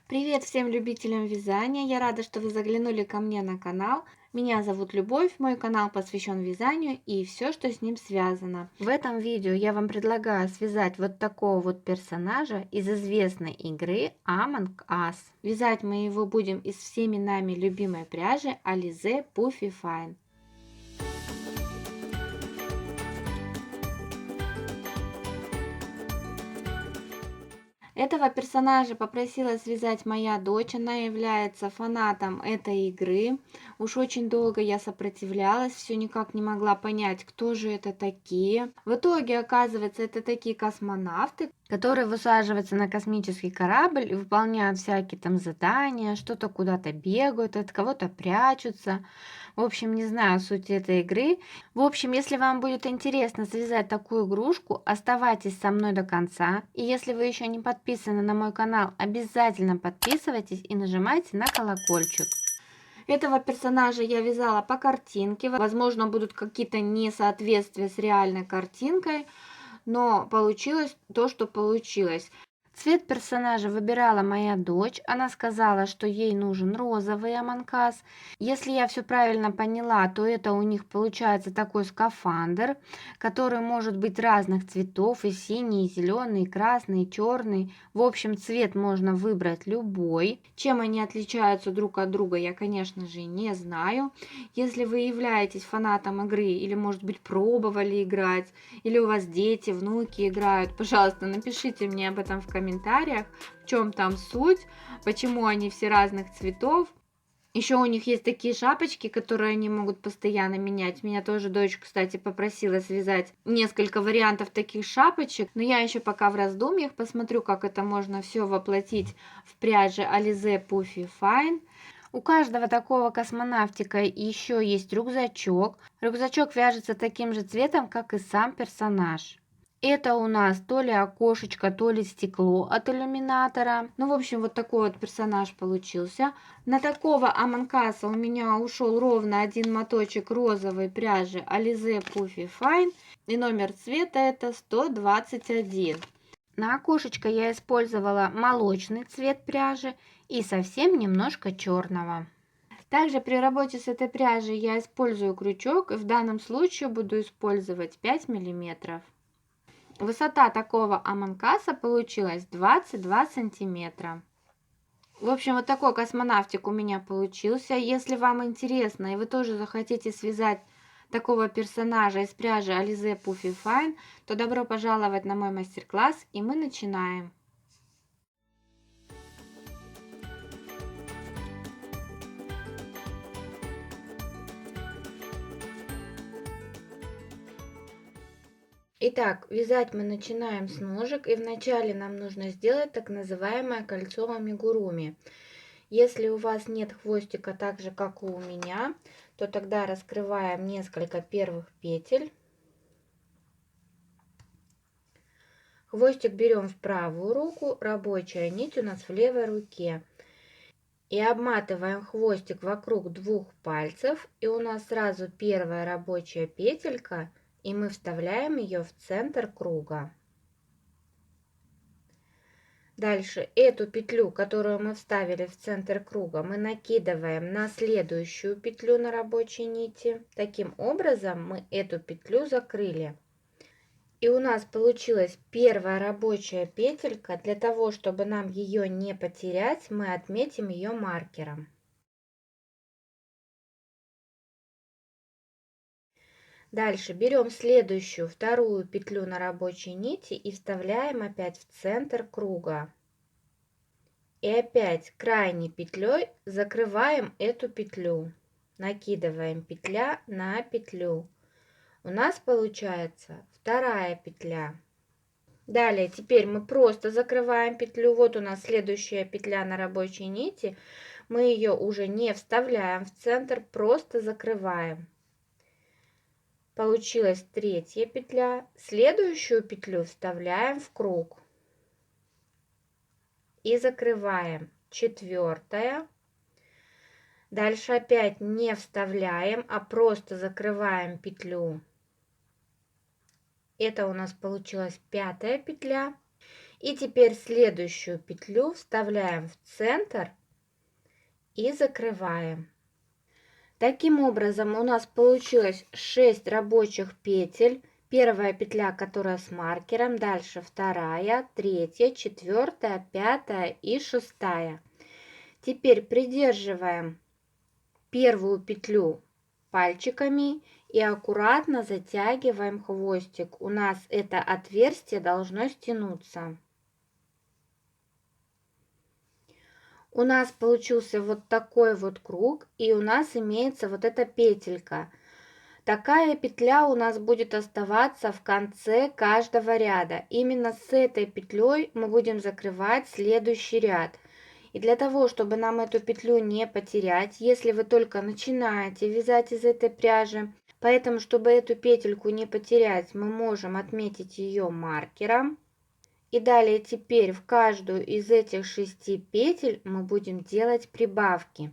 Привет всем любителям вязания! Я рада, что вы заглянули ко мне на канал. Меня зовут Любовь, мой канал посвящен вязанию и все, что с ним связано. В этом видео я вам предлагаю связать вот такого вот персонажа из известной игры Among Us. Вязать мы его будем из всеми нами любимой пряжи Alize Puffy Fine. Этого персонажа попросила связать моя дочь, она является фанатом этой игры. Уж очень долго я сопротивлялась, все никак не могла понять, кто же это такие. В итоге, оказывается, это такие космонавты, которые высаживаются на космический корабль и выполняют всякие там задания, что-то куда-то бегают, от кого-то прячутся. В общем, не знаю сути этой игры. В общем, если вам будет интересно связать такую игрушку, оставайтесь со мной до конца. И если вы еще не подписаны на мой канал, обязательно подписывайтесь и нажимайте на колокольчик. Этого персонажа я вязала по картинке. Возможно, будут какие-то несоответствия с реальной картинкой, но получилось то, что получилось. Цвет персонажа выбирала моя дочь. Она сказала, что ей нужен розовый Among Us. Если я все правильно поняла, то это у них получается такой скафандр, который может быть разных цветов: и синий, и зеленый, и красный, и черный. В общем, цвет можно выбрать любой. Чем они отличаются друг от друга, я, конечно же, не знаю. Если вы являетесь фанатом игры или, может быть, пробовали играть, или у вас дети, внуки играют, пожалуйста, напишите мне об этом в комментариях, в чем там суть, почему они все разных цветов. Еще у них есть такие шапочки, которые они могут постоянно менять. Меня тоже дочь, кстати, попросила связать несколько вариантов таких шапочек, но я еще пока в раздумьях, посмотрю, как это можно все воплотить в пряже Alize Puffy Fine. У каждого такого космонавтика еще есть рюкзачок. Рюкзачок вяжется таким же цветом, как и сам персонаж. Это у нас то ли окошечко, то ли стекло от иллюминатора. Ну, в общем, вот такой вот персонаж получился. На такого Among Us у меня ушел ровно один моточек розовой пряжи Alize Puffy Fine. И номер цвета это 121. На окошечко я использовала молочный цвет пряжи и совсем немножко черного. Также при работе с этой пряжей я использую крючок, и в данном случае буду использовать 5 миллиметров. Высота такого Among Us получилась 22 сантиметра. В общем, вот такой космонавтик у меня получился. Если вам интересно и вы тоже захотите связать такого персонажа из пряжи Alize Puffy Fine, то добро пожаловать на мой мастер-класс, и мы начинаем. Итак, вязать мы начинаем с ножек, и вначале нам нужно сделать так называемое кольцо амигуруми. Если у вас нет хвостика так же, как и у меня, то тогда раскрываем несколько первых петель. Хвостик берем в правую руку, рабочая нить у нас в левой руке. И обматываем хвостик вокруг двух пальцев, и у нас сразу первая рабочая петелька, и мы вставляем ее в центр круга. Дальше эту петлю, которую мы вставили в центр круга, мы накидываем на следующую петлю на рабочей нити. Таким образом мы эту петлю закрыли. И у нас получилась первая рабочая петелька. Для того, чтобы нам ее не потерять, мы отметим ее маркером. Дальше берем следующую, вторую петлю на рабочей нити и вставляем опять в центр круга. И опять крайней петлей закрываем эту петлю. Накидываем петля на петлю. У нас получается вторая петля. Далее теперь мы просто закрываем петлю. Вот у нас следующая петля на рабочей нити. Мы ее уже не вставляем в центр, просто закрываем. Получилась третья петля. Следующую петлю вставляем в круг. И закрываем. Четвертая. Дальше опять не вставляем, а просто закрываем петлю. Это у нас получилась пятая петля. И теперь следующую петлю вставляем в центр и закрываем. Таким образом у нас получилось 6 рабочих петель. Первая петля, которая с маркером, дальше вторая, третья, четвертая, пятая и шестая. Теперь придерживаем первую петлю пальчиками и аккуратно затягиваем хвостик. У нас это отверстие должно стянуться. У нас получился вот такой вот круг, и у нас имеется вот эта петелька. Такая петля у нас будет оставаться в конце каждого ряда. Именно с этой петлей мы будем закрывать следующий ряд. И для того, чтобы нам эту петлю не потерять, если вы только начинаете вязать из этой пряжи, поэтому, чтобы эту петельку не потерять, мы можем отметить ее маркером. И далее теперь в каждую из этих 6 петель мы будем делать прибавки.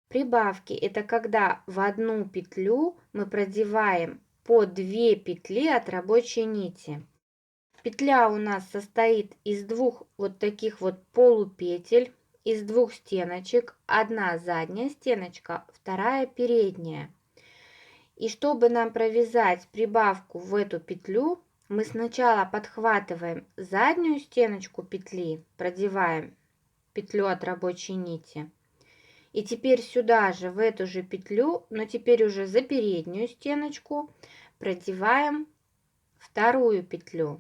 Прибавки — это когда в одну петлю мы продеваем по 2 петли от рабочей нити. Петля у нас состоит из двух вот таких вот полупетель, из двух стеночек. Одна задняя стеночка, вторая передняя. И чтобы нам провязать прибавку в эту петлю, мы сначала подхватываем заднюю стеночку петли, продеваем петлю от рабочей нити. И теперь сюда же, в эту же петлю, но теперь уже за переднюю стеночку, продеваем вторую петлю.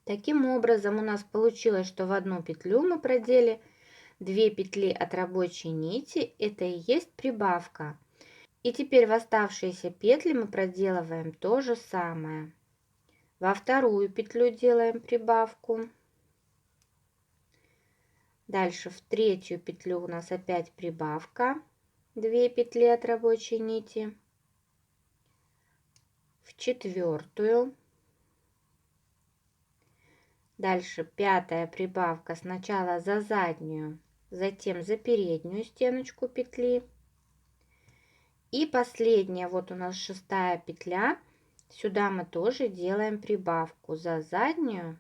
Таким образом у нас получилось, что в одну петлю мы продели 2 петли от рабочей нити, это и есть прибавка. И теперь в оставшиеся петли мы проделываем то же самое. Во вторую петлю делаем прибавку. Дальше в третью петлю у нас опять прибавка, 2 петли от рабочей нити. В четвертую. Дальше пятая прибавка, сначала за заднюю, затем за переднюю стеночку петли. И последняя, вот у нас шестая петля. Сюда мы тоже делаем прибавку за заднюю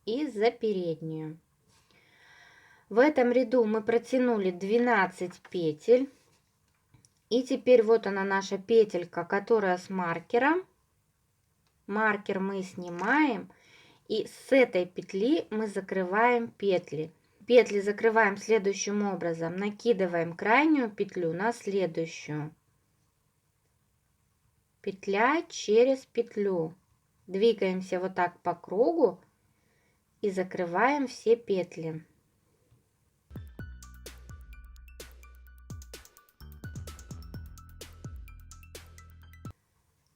и за переднюю. В этом ряду мы протянули 12 петель. И теперь вот она наша петелька, которая с маркером. Маркер мы снимаем. И с этой петли мы закрываем петли. Петли закрываем следующим образом. Накидываем крайнюю петлю на следующую. Петля через петлю. Двигаемся вот так по кругу и закрываем все петли.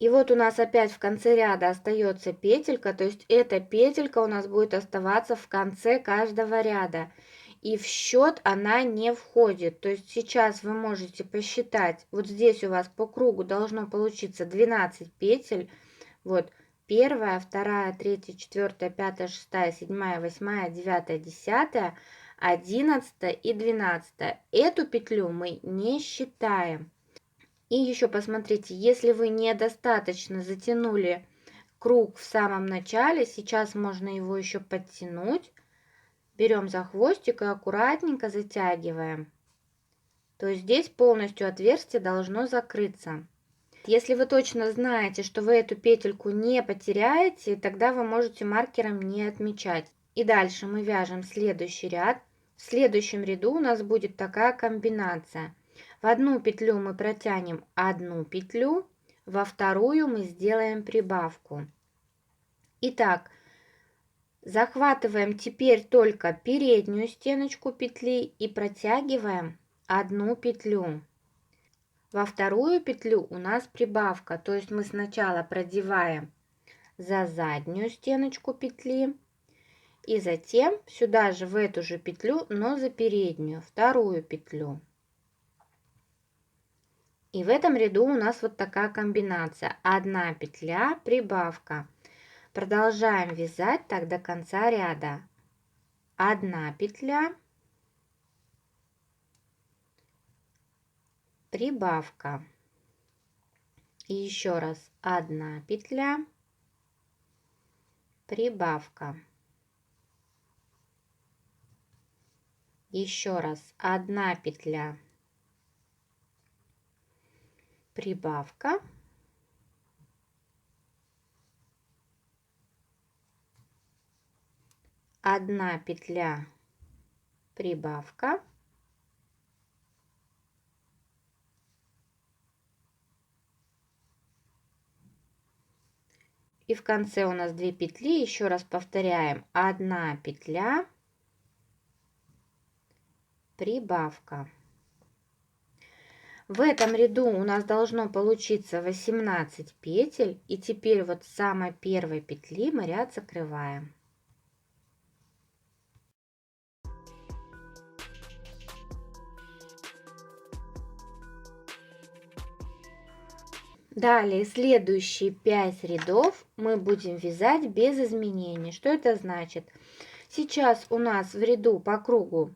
И вот у нас опять в конце ряда остается петелька, то есть эта петелька у нас будет оставаться в конце каждого ряда. И в счет она не входит. То есть сейчас вы можете посчитать, вот здесь у вас по кругу должно получиться 12 петель. Вот первая, вторая, третья, четвертая, пятая, шестая, седьмая, восьмая, девятая, десятая, 11 и 12. Эту петлю мы не считаем. И еще посмотрите, если вы недостаточно затянули круг в самом начале, сейчас можно его еще подтянуть. Берем за хвостик и аккуратненько затягиваем. То есть здесь полностью отверстие должно закрыться. Если вы точно знаете, что вы эту петельку не потеряете, тогда вы можете маркером не отмечать. И дальше мы вяжем следующий ряд. В следующем ряду у нас будет такая комбинация. В одну петлю мы протянем одну петлю, во вторую мы сделаем прибавку. Итак, захватываем теперь только переднюю стеночку петли и протягиваем одну петлю. Во вторую петлю у нас прибавка, то есть мы сначала продеваем за заднюю стеночку петли и затем сюда же в эту же петлю, но за переднюю, вторую петлю. И в этом ряду у нас вот такая комбинация. Одна петля, прибавка. Продолжаем вязать так до конца ряда. Одна петля, прибавка. И еще раз одна петля, прибавка. Еще раз 1 петля, прибавка, 1 петля, прибавка, и в конце у нас 2 петли. Еще раз повторяем: 1 петля, прибавка. В этом ряду у нас должно получиться 18 петель, и теперь вот с самой первой петли мы ряд закрываем. Далее следующие 5 рядов мы будем вязать без изменений. Что это значит? Сейчас у нас в ряду по кругу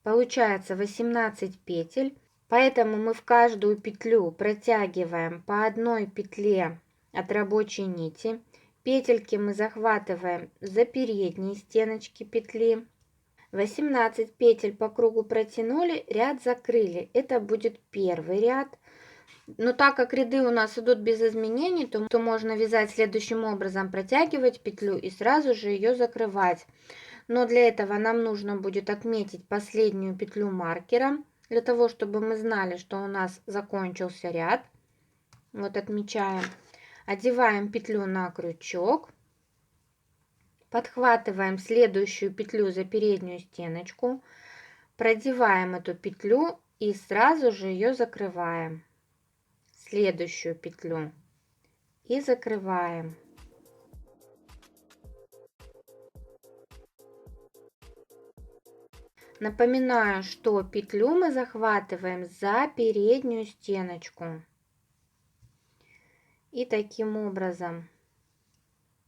получается 18 петель, поэтому мы в каждую петлю протягиваем по 1 петле от рабочей нити. Петельки мы захватываем за передние стеночки петли. 18 петель по кругу протянули, ряд закрыли. Это будет первый ряд. Но так как ряды у нас идут без изменений, то можно вязать следующим образом: протягивать петлю и сразу же ее закрывать. Но для этого нам нужно будет отметить последнюю петлю маркером, для того чтобы мы знали, что у нас закончился ряд. Вот отмечаем. Одеваем петлю на крючок, подхватываем следующую петлю за переднюю стеночку, продеваем эту петлю и сразу же ее закрываем. Следующую петлю и закрываем. Напоминаю, что петлю мы захватываем за переднюю стеночку. И таким образом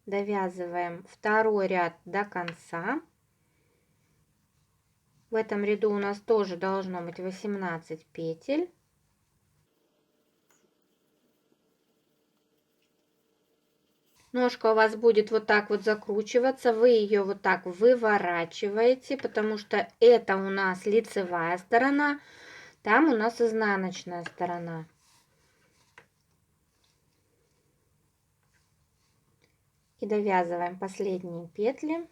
довязываем второй ряд до конца. В этом ряду у нас тоже должно быть 18 петель. Ножка у вас будет вот так вот закручиваться, вы ее вот так выворачиваете, потому что это у нас лицевая сторона, там у нас изнаночная сторона. И довязываем последние петли.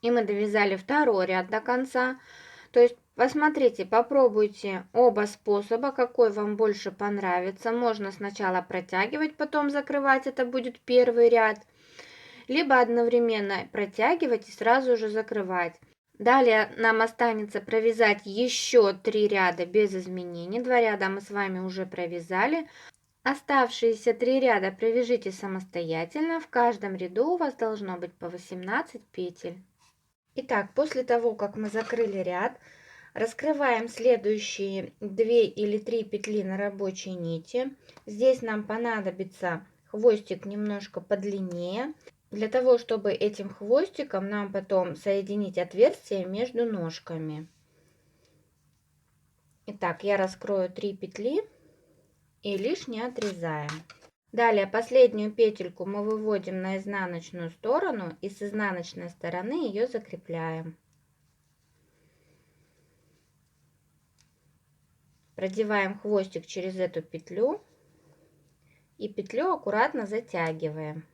И мы довязали второй ряд до конца. То есть посмотрите, попробуйте оба способа, какой вам больше понравится. Можно сначала протягивать, потом закрывать, это будет первый ряд. Либо одновременно протягивать и сразу же закрывать. Далее нам останется провязать еще 3 ряда без изменений. 2 ряда мы с вами уже провязали. Оставшиеся 3 ряда провяжите самостоятельно. В каждом ряду у вас должно быть по 18 петель. Итак, после того, как мы закрыли ряд, раскрываем следующие 2 или 3 петли на рабочей нити. Здесь нам понадобится хвостик немножко подлиннее, для того, чтобы этим хвостиком нам потом соединить отверстие между ножками. Итак, я раскрою 3 петли и лишнее отрезаем. Далее последнюю петельку мы выводим на изнаночную сторону и с изнаночной стороны ее закрепляем. Продеваем хвостик через эту петлю и петлю аккуратно затягиваем.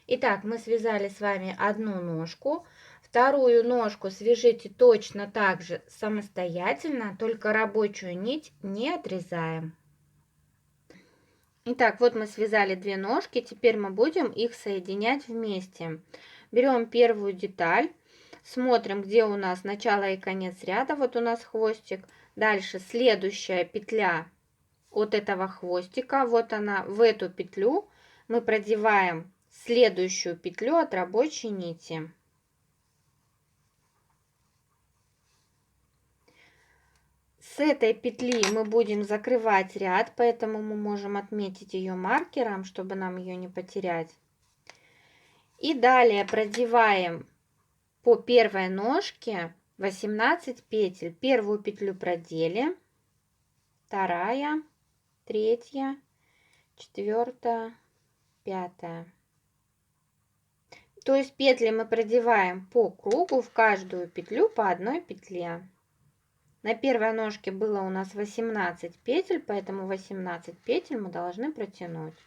Итак, мы связали с вами одну ножку. Вторую ножку свяжите точно так же самостоятельно, только рабочую нить не отрезаем. Итак, вот мы связали 2 ножки, теперь мы будем их соединять вместе. Берем первую деталь, смотрим, где у нас начало и конец ряда, вот у нас хвостик. Дальше следующая петля от этого хвостика, вот она, в эту петлю мы продеваем следующую петлю от рабочей нити. С этой петли мы будем закрывать ряд, поэтому мы можем отметить ее маркером, чтобы нам ее не потерять. И далее продеваем по первой ножке 18 петель. Первую петлю продели, вторая, третья, четвертая, пятая. То есть петли мы продеваем по кругу, в каждую петлю по одной петле. На первой ножке было у нас 18 петель, поэтому 18 петель мы должны протянуть.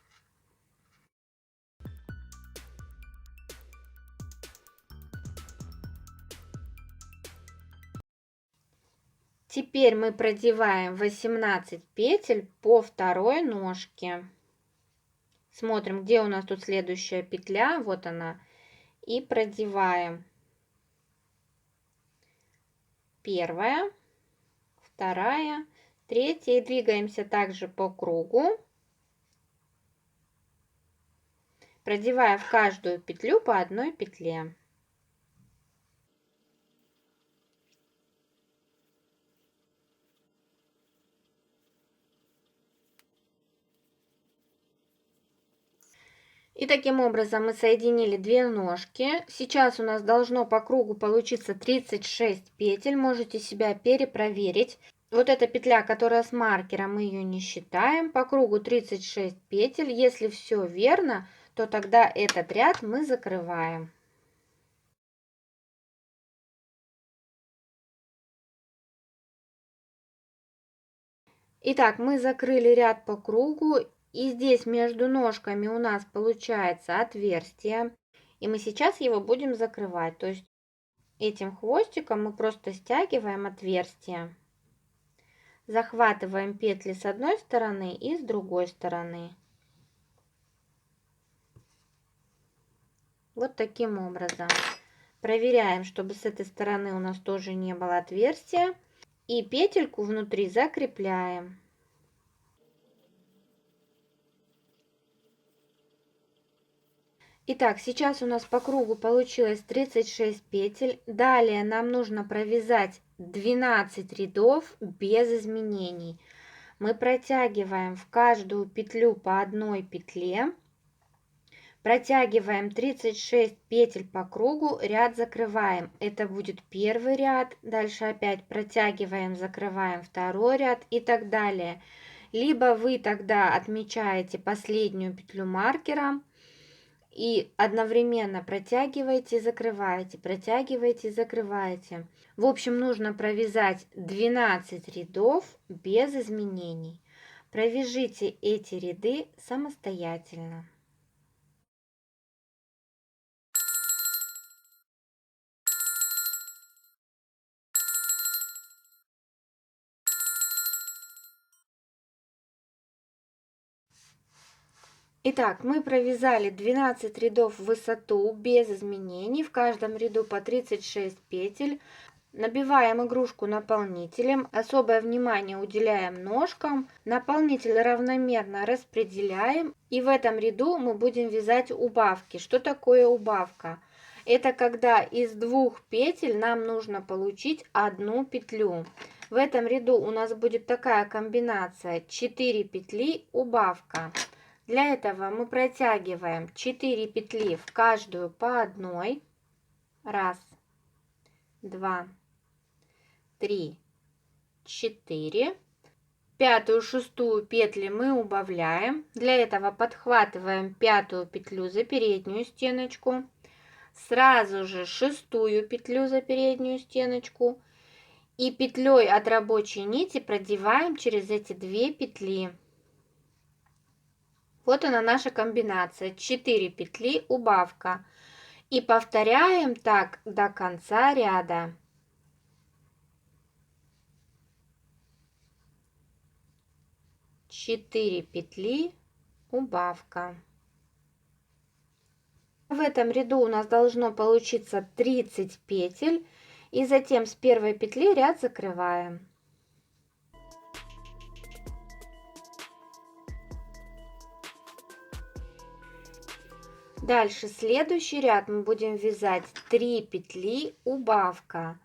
Теперь мы продеваем 18 петель по второй ножке. Смотрим, где у нас тут следующая петля, вот она, и продеваем. Первая, вторая, третья, и двигаемся также по кругу, продевая в каждую петлю по одной петле. И таким образом мы соединили две ножки. Сейчас у нас должно по кругу получиться 36 петель. Можете себя перепроверить. Вот эта петля, которая с маркером, мы ее не считаем. По кругу 36 петель. Если все верно, то тогда этот ряд мы закрываем. Итак, мы закрыли ряд по кругу. И здесь между ножками у нас получается отверстие. И мы сейчас его будем закрывать. То есть этим хвостиком мы просто стягиваем отверстие. Захватываем петли с одной стороны и с другой стороны. Вот таким образом. Проверяем, чтобы с этой стороны у нас тоже не было отверстия. И петельку внутри закрепляем. Итак, сейчас у нас по кругу получилось 36 петель. Далее нам нужно провязать 12 рядов без изменений. Мы протягиваем в каждую петлю по одной петле. Протягиваем 36 петель по кругу, ряд закрываем. Это будет первый ряд. Дальше опять протягиваем, закрываем второй ряд и так далее. Либо вы тогда отмечаете последнюю петлю маркером и одновременно протягиваете и закрываете, протягиваете и закрываете. В общем, нужно провязать 12 рядов без изменений. Провяжите эти ряды самостоятельно. Итак, мы провязали 12 рядов в высоту без изменений, в каждом ряду по 36 петель. Набиваем игрушку наполнителем, особое внимание уделяем ножкам, наполнитель равномерно распределяем, и в этом ряду мы будем вязать убавки. Что такое убавка? Это когда из двух петель нам нужно получить одну петлю. В этом ряду у нас будет такая комбинация: 4 петли, убавка. Для этого мы протягиваем 4 петли в каждую по одной. Раз, два, 3, 4. Пятую, шестую петли мы убавляем. Для этого подхватываем пятую петлю за переднюю стеночку. Сразу же шестую петлю за переднюю стеночку. И петлей от рабочей нити продеваем через эти две петли. Вот она наша комбинация. 4 петли, убавка. И повторяем так до конца ряда. 4 петли, убавка. В этом ряду у нас должно получиться 30 петель. И затем с первой петли ряд закрываем. Дальше следующий ряд мы будем вязать 3 петли, убавка.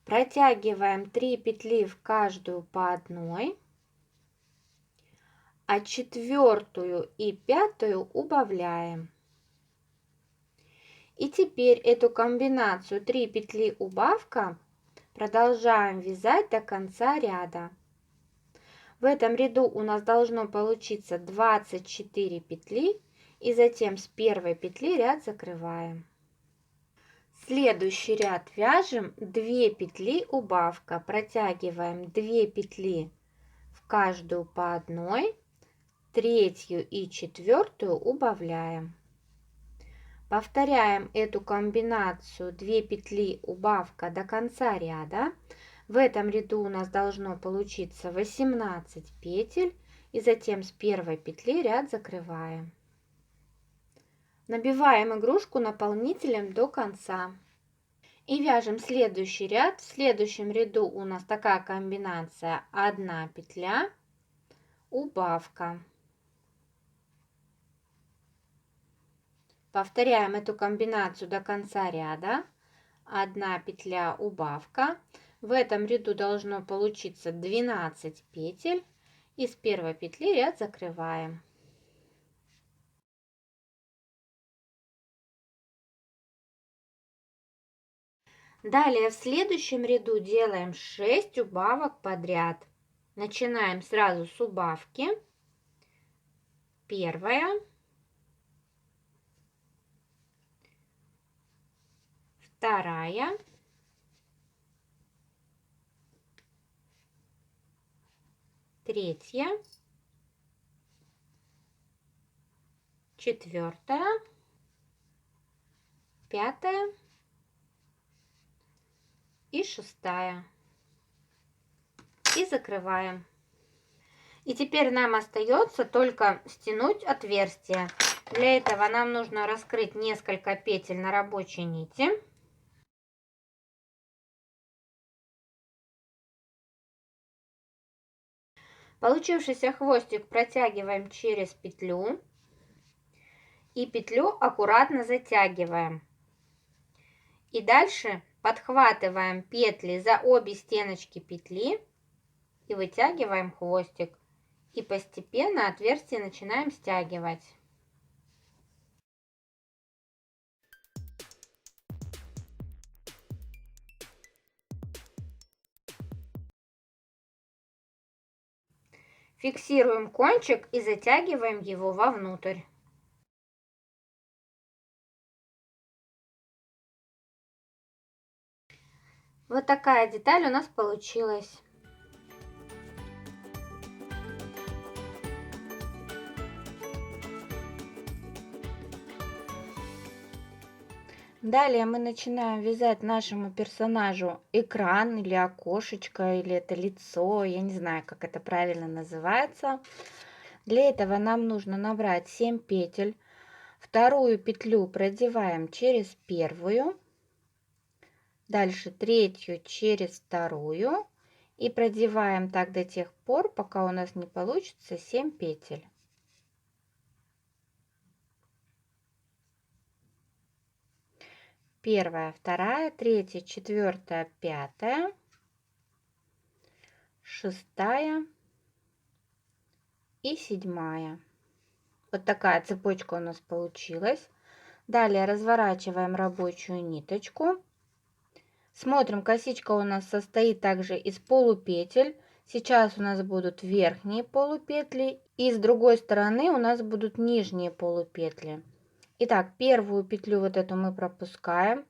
Протягиваем 3 петли в каждую по одной, а четвертую и пятую убавляем. И теперь эту комбинацию 3 петли, убавка продолжаем вязать до конца ряда. В этом ряду у нас должно получиться 24 петли, и затем с первой петли ряд закрываем. Следующий ряд вяжем 2 петли убавка, протягиваем 2 петли в каждую по одной, третью и четвертую убавляем. Повторяем эту комбинацию 2 петли убавка до конца ряда. В этом ряду у нас должно получиться 18 петель, и затем с первой петли ряд закрываем. Набиваем игрушку наполнителем до конца. И вяжем следующий ряд. В следующем ряду у нас такая комбинация: 1 петля, убавка. Повторяем эту комбинацию до конца ряда. 1 петля, убавка. В этом ряду должно получиться 12 петель, и с первой петли ряд закрываем. Далее в следующем ряду делаем 6 убавок подряд. Начинаем сразу с убавки. Первая, вторая, третья, четвертая, пятая и шестая. И закрываем. И теперь нам остается только стянуть отверстие. Для этого нам нужно раскрыть несколько петель на рабочей нити. Получившийся хвостик протягиваем через петлю. И петлю аккуратно затягиваем. И дальше подхватываем петли за обе стеночки петли и вытягиваем хвостик. И постепенно отверстие начинаем стягивать. Фиксируем кончик и затягиваем его вовнутрь. Вот такая деталь у нас получилась. Далее мы начинаем вязать нашему персонажу экран или окошечко, или это лицо, я не знаю, как это правильно называется. Для этого нам нужно набрать 7 петель. Вторую петлю продеваем через первую, дальше третью через вторую и продеваем так до тех пор, пока у нас не получится 7 петель. Первая, вторая, третья, четвертая, пятая, шестая и седьмая. Вот такая цепочка у нас получилась. Далее разворачиваем рабочую ниточку. Смотрим, косичка у нас состоит также из полупетель. Сейчас у нас будут верхние полупетли, и с другой стороны у нас будут нижние полупетли. Итак, первую петлю вот эту мы пропускаем,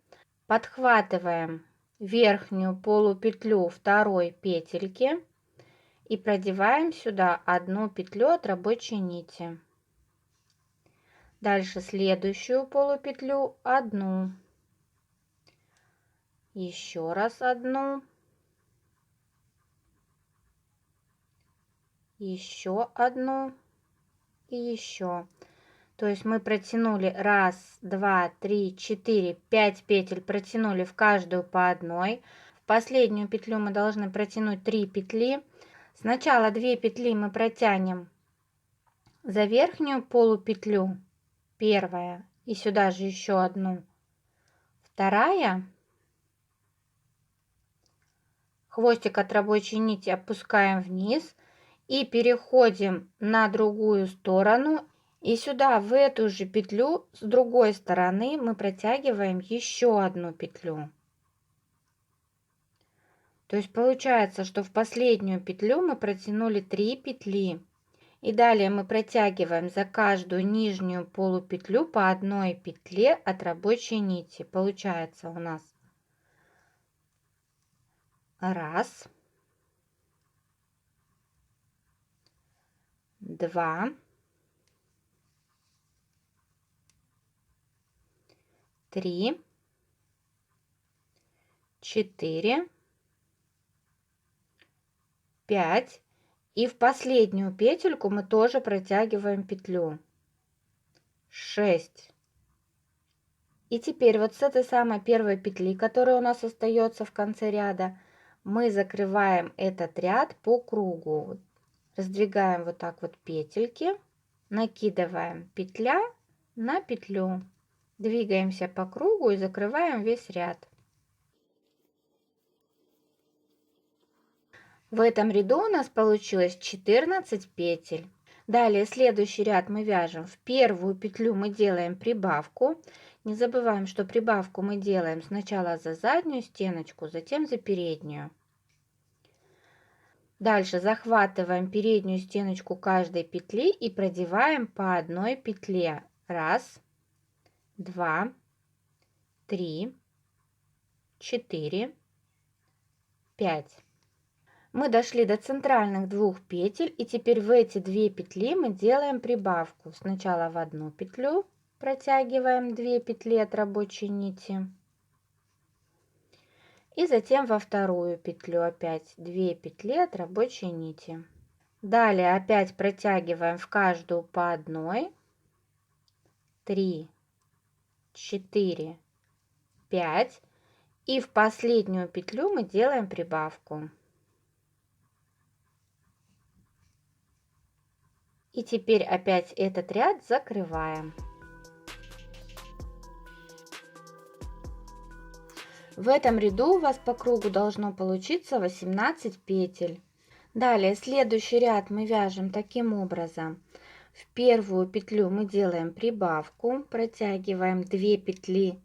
подхватываем верхнюю полупетлю второй петельки и продеваем сюда одну петлю от рабочей нити. Дальше следующую полупетлю одну, еще раз одну, еще одну и еще. То есть мы протянули 1, 2, 3, 4, 5 петель, протянули в каждую по одной. В последнюю петлю мы должны протянуть 3 петли. Сначала 2 петли мы протянем за верхнюю полупетлю, первая, и сюда же еще одну, вторая. Хвостик от рабочей нити опускаем вниз и переходим на другую сторону. И сюда, в эту же петлю, с другой стороны мы протягиваем еще одну петлю. То То есть получается, что в последнюю петлю мы протянули 3 петли. И далее мы протягиваем за каждую нижнюю полупетлю по одной петле от рабочей нити. Получается у нас раз, два, три, 4, 5. И в последнюю петельку мы тоже протягиваем петлю. 6. И теперь вот с этой самой первой петли, которая у нас остается в конце ряда, мы закрываем этот ряд по кругу. Раздвигаем вот так вот петельки, накидываем петля на петлю, двигаемся по кругу и закрываем весь ряд. В этом ряду у нас получилось 14 петель. Далее следующий ряд мы вяжем. В первую петлю мы делаем прибавку. Не забываем, что прибавку мы делаем сначала за заднюю стеночку, затем за переднюю. Дальше захватываем переднюю стеночку каждой петли и продеваем по одной петле. Раз, два, три, 4, 5. Мы дошли до центральных двух петель, и теперь в эти две петли мы делаем прибавку. Сначала в одну петлю протягиваем 2 петли от рабочей нити, и затем во вторую петлю опять 2 петли от рабочей нити. Далее опять протягиваем в каждую по одной. 3, 4, 5. И в последнюю петлю мы делаем прибавку. И теперь опять этот ряд закрываем. В этом ряду у вас по кругу должно получиться 18 петель. Далее следующий ряд мы вяжем таким образом. В первую петлю мы делаем прибавку, протягиваем 2 петли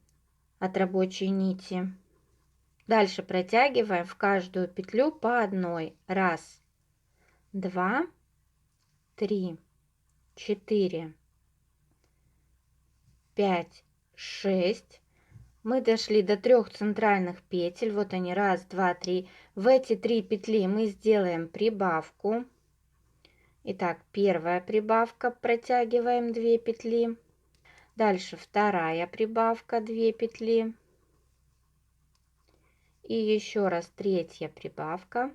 от рабочей нити. Дальше протягиваем в каждую петлю по одной. Раз, два, 3, 4, 5, 6. Мы дошли до 3 центральных петель. Вот они, раз, два, три. В эти 3 петли мы сделаем прибавку. Итак, первая прибавка, протягиваем 2 петли. Дальше вторая прибавка, 2 петли. И еще раз третья прибавка.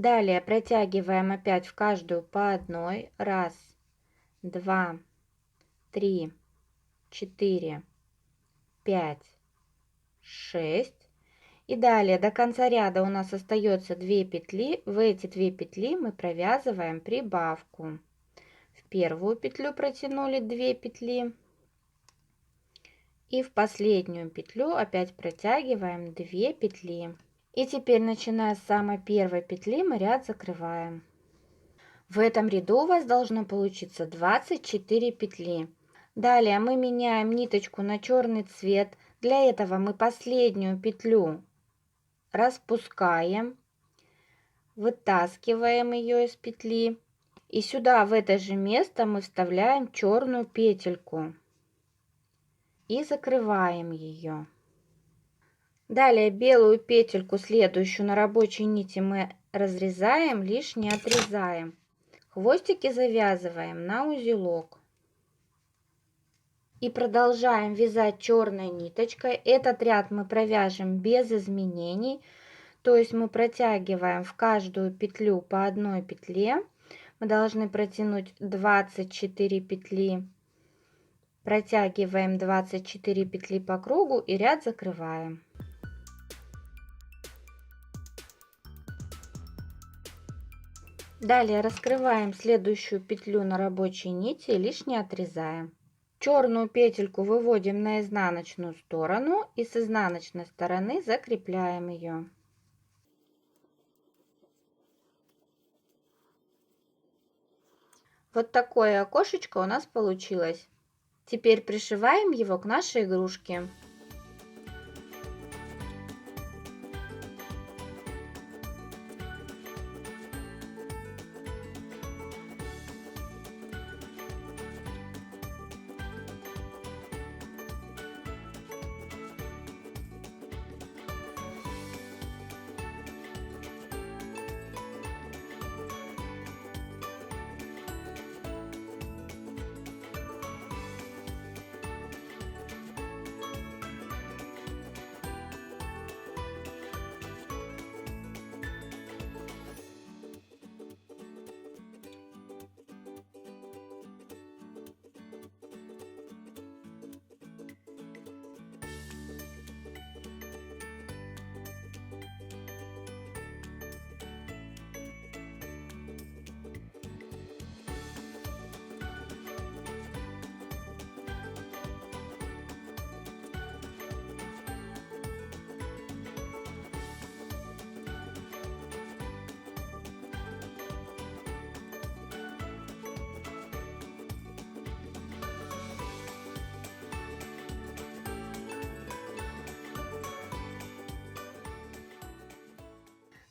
Далее протягиваем опять в каждую по одной. Раз, два, 3, 4, 5, 6. И далее до конца ряда у нас остается 2 петли. В эти 2 петли мы провязываем прибавку. В первую петлю протянули 2 петли. И в последнюю петлю опять протягиваем 2 петли. И теперь, начиная с самой первой петли, мы ряд закрываем. В этом ряду у вас должно получиться 24 петли. Далее мы меняем ниточку на черный цвет. Для этого мы последнюю петлю распускаем, вытаскиваем ее из петли. И сюда, в это же место, мы вставляем черную петельку и закрываем ее. Далее белую петельку, следующую на рабочей нити, мы разрезаем, лишь не отрезаем. Хвостики завязываем на узелок. И продолжаем вязать черной ниточкой. Этот ряд мы провяжем без изменений. То есть мы протягиваем в каждую петлю по одной петле. Мы должны протянуть 24 петли. Протягиваем 24 петли по кругу и ряд закрываем. Далее раскрываем следующую петлю на рабочей нити и лишнее отрезаем. Черную петельку выводим на изнаночную сторону и с изнаночной стороны закрепляем ее. Вот такое окошечко у нас получилось. Теперь пришиваем его к нашей игрушке.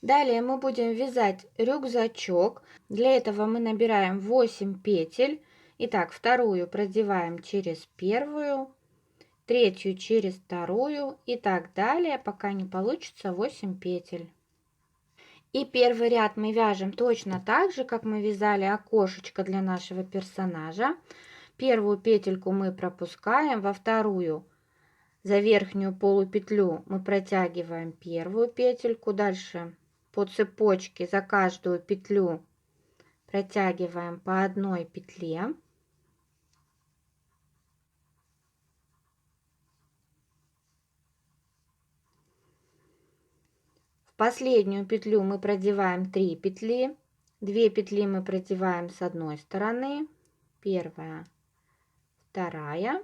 Далее мы будем вязать рюкзачок. Для этого мы набираем 8 петель. Итак, вторую продеваем через первую, третью через вторую и так далее, пока не получится 8 петель. И первый ряд мы вяжем точно так же, как мы вязали окошечко для нашего персонажа. Первую петельку мы пропускаем, во вторую за верхнюю полупетлю мы протягиваем первую петельку, дальше по цепочке за каждую петлю протягиваем по одной петле. В последнюю петлю мы продеваем 3 петли. 2 петли мы продеваем с одной стороны, первая, вторая.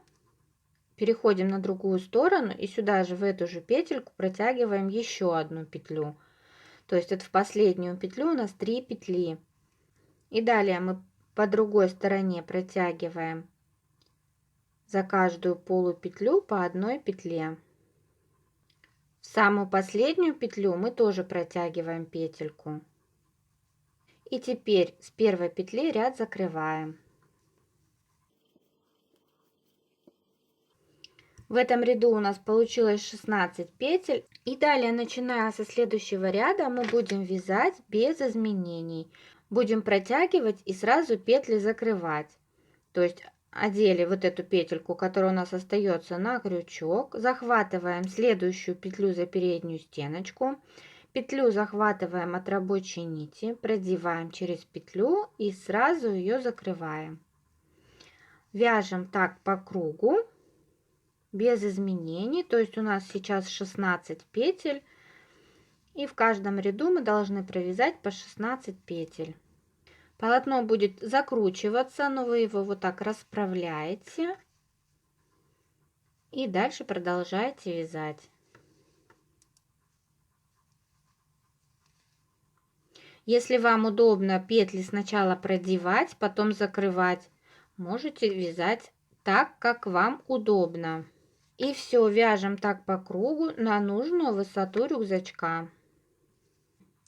Переходим на другую сторону и сюда же в эту же петельку протягиваем еще одну петлю. То есть это в последнюю петлю у нас 3 петли. И далее мы по другой стороне протягиваем за каждую полупетлю по одной петле. В самую последнюю петлю мы тоже протягиваем петельку. И теперь с первой петли ряд закрываем. В этом ряду у нас получилось 16 петель. И далее, начиная со следующего ряда, мы будем вязать без изменений. Будем протягивать и сразу петли закрывать. То есть одели вот эту петельку, которая у нас остается, на крючок. Захватываем следующую петлю за переднюю стеночку. Петлю захватываем от рабочей нити, продеваем через петлю и сразу ее закрываем. Вяжем так по кругу, без изменений. То есть у нас сейчас 16 петель. И в каждом ряду мы должны провязать по 16 петель. Полотно будет закручиваться, но вы его вот так расправляете. И дальше продолжаете вязать. Если вам удобно петли сначала продевать, потом закрывать, можете вязать так, как вам удобно. И все, вяжем так по кругу на нужную высоту рюкзачка.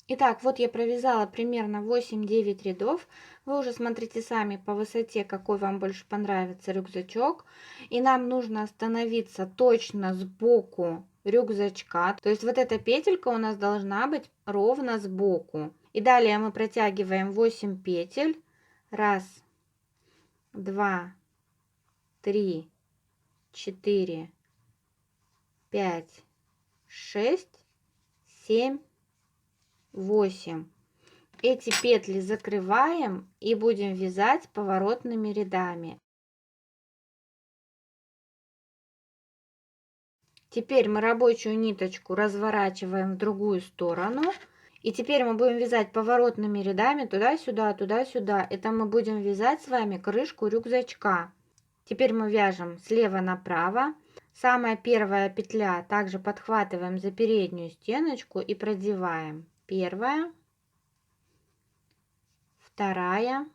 Итак, вот я провязала примерно 8-9 рядов. Вы уже смотрите сами по высоте, какой вам больше понравится рюкзачок. И нам нужно остановиться точно сбоку рюкзачка. То есть вот эта петелька у нас должна быть ровно сбоку. И далее мы протягиваем 8 петель. 1, 2, 3, 4, 5, 6, 7, 8. Эти петли закрываем и будем вязать поворотными рядами. Теперь мы рабочую ниточку разворачиваем в другую сторону. И теперь мы будем вязать поворотными рядами туда-сюда, туда-сюда. Это мы будем вязать с вами крышку рюкзачка. Теперь мы вяжем слева направо. Самая первая петля также подхватываем за переднюю стеночку и продеваем. Первая, вторая,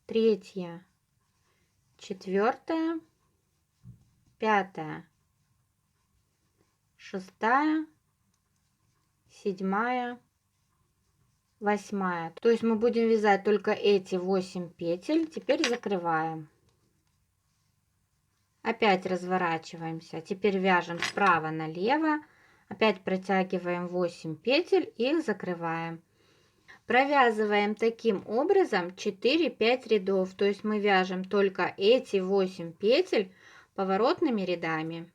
третья, четвертая, пятая, шестая, седьмая, восьмая. То есть мы будем вязать только эти 8 петель. Теперь закрываем. Опять разворачиваемся. Теперь вяжем справа налево. Опять протягиваем 8 петель, их закрываем. Провязываем таким образом 4-5 рядов. То есть мы вяжем только эти 8 петель поворотными рядами.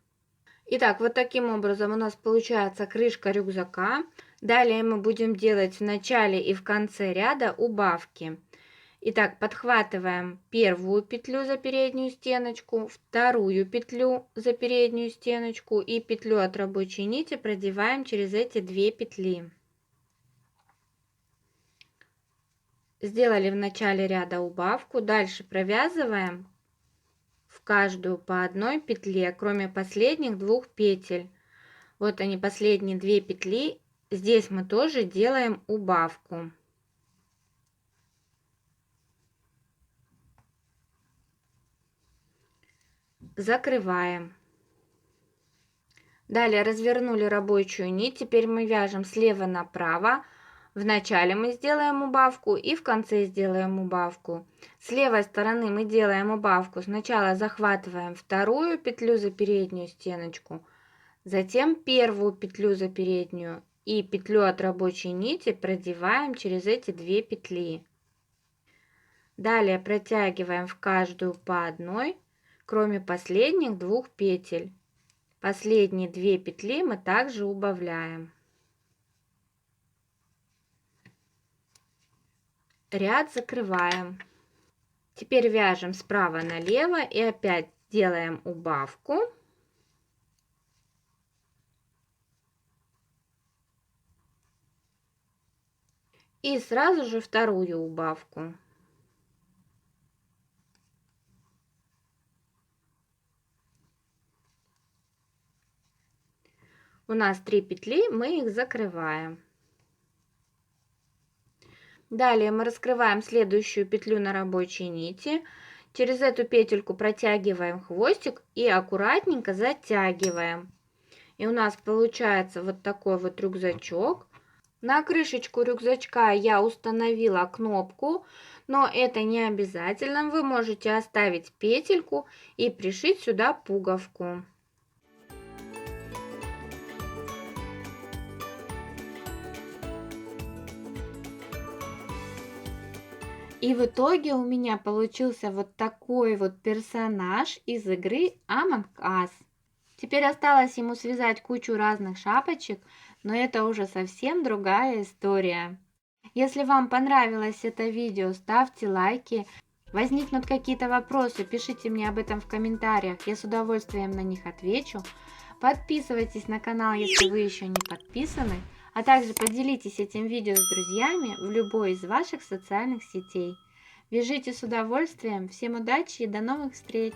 Итак, вот таким образом у нас получается крышка рюкзака. Далее мы будем делать в начале и в конце ряда убавки. Итак, подхватываем первую петлю за переднюю стеночку, вторую петлю за переднюю стеночку и петлю от рабочей нити продеваем через эти 2 петли. Сделали в начале ряда убавку, дальше провязываем в каждую по одной петле, кроме последних 2 петель. Вот они, последние 2 петли. Здесь мы тоже делаем убавку. Закрываем. Далее развернули рабочую нить, теперь мы вяжем слева направо. В начале мы сделаем убавку и в конце сделаем убавку. С левой стороны мы делаем убавку. Сначала захватываем вторую петлю за переднюю стеночку, затем первую петлю за переднюю и петлю от рабочей нити продеваем через эти две петли. Далее протягиваем в каждую по одной, кроме последних двух петель. Последние две петли мы также убавляем. Ряд закрываем. Теперь вяжем справа налево и опять делаем убавку. И сразу же вторую убавку. У нас 3 петли, мы их закрываем. Далее мы раскрываем следующую петлю на рабочей нити. Через эту петельку протягиваем хвостик и аккуратненько затягиваем. И у нас получается вот такой вот рюкзачок. На крышечку рюкзачка я установила кнопку, но это не обязательно. Вы можете оставить петельку и пришить сюда пуговку. И в итоге у меня получился вот такой вот персонаж из игры Among Us. Теперь осталось ему связать кучу разных шапочек, но это уже совсем другая история. Если вам понравилось это видео, ставьте лайки. Возникнут какие-то вопросы, пишите мне об этом в комментариях, я с удовольствием на них отвечу. Подписывайтесь на канал, если вы еще не подписаны, а также поделитесь этим видео с друзьями в любой из ваших социальных сетей. Вяжите с удовольствием, всем удачи и до новых встреч!